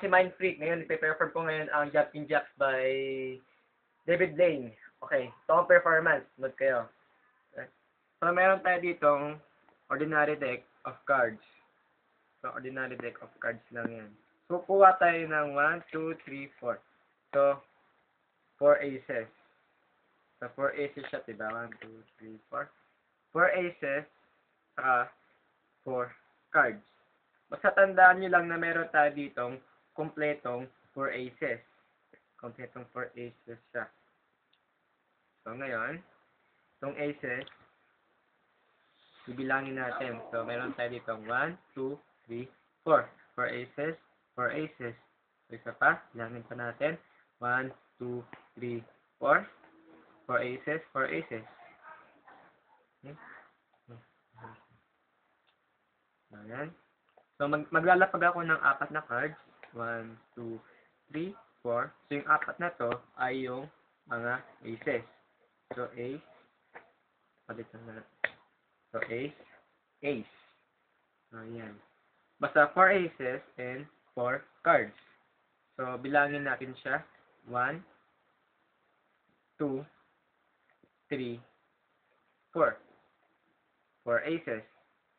si Mind Freak. Ngayon, ipe-perform ko ngayon ang Jumping Jacks by David Blaine. Okay, ito ang performance. Note kayo. Okay. So, meron tayo ditong ordinary deck of cards. So, ordinary deck of cards lang yan. So, kuha tayo ng 1, 2, 3, 4. So, 4 aces. So, 4 aces siya, diba? 1, 2, 3, 4. 4 aces, saka 4 cards. Basta tandaan nyo lang na meron tayo ditong kompletong 4 aces. Kompletong 4 aces siya. So, ngayon, itong aces, bibilangin natin. So, meron tayo ditong 1, 2, 3, 4. 4 aces, 4 aces. So, isa pa, bilangin pa natin. 1, 2, 3, 4. 4 aces, 4 aces. Okay. Ayan. So, maglalapag ako ng 4 na cards. 1, 2, 3, 4. So, yung 4 na to ay yung mga aces. So, ace. Palitan na. So, ace. Ace. So, ayan. Basta 4 aces and 4 cards. So, bilangin natin siya. 1, 2, 3, 4. 4 aces.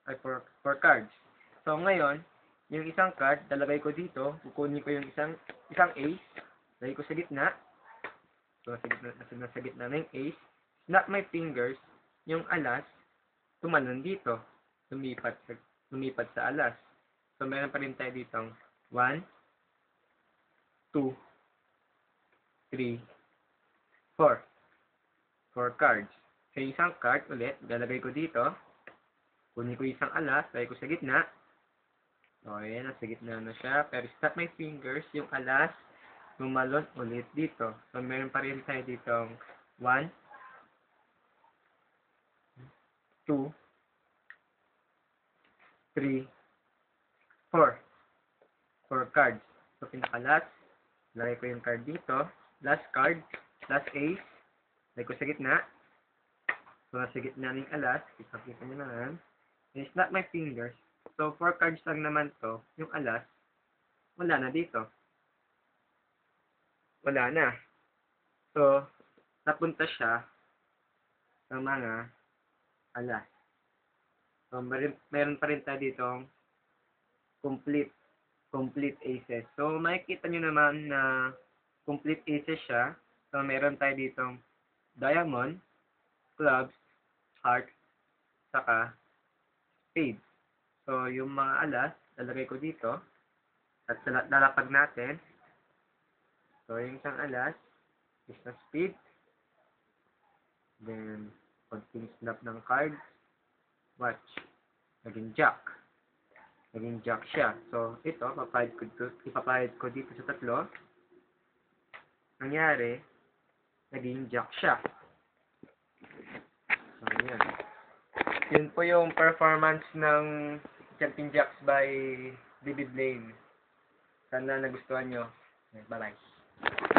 Ay, 4 cards. So, ngayon, yung isang card, lalagay ko dito, kukunin ko yung isang ace, lagay ko sa gitna. So, nasa gitna na yung ace. Snap my fingers, yung alas, tumalon dito. Lumipat sa alas. So, meron pa rin tayo ditong 1, 2, 3, 4. 4 cards. So, yung isang card ulit, lalagay ko dito. Kunin ko yung isang alas, lagay ko sa gitna. So, ayan, nasa gitna na siya. Pero snap my fingers, yung alas, tumalon ulit dito. So, meron pa rin tayo ditong 1, 2, 3, 4. 4 cards. So, pinaka-last, lagay ko yung card dito. Last card, last ace, lagay ko sa gitna. So, nasa gitna ng alas, kita nyo naman. And snap my fingers. So, 4 cards lang naman to. Yung alas, wala na dito. Wala na. So, napunta siya sa mga alas. So, meron pa rin tayo ditong complete aces. So, makikita nyo naman na complete aces siya. So, meron tayo ditong diamond, clubs, heart, saka spade. So, yung mga alas, lalagay ko dito. At lalapag natin. So, yung isang alas is na spade. Then, konting snap ng cards. Watch. Naging jack. Naging jack siya. So, ito, ipapahid ko dito sa 3. Nangyari, naging jack siya. So, yan. Yun po yung performance ng Jumping Jacks by David Blaine. Sana nagustuhan nyo. Bye-bye.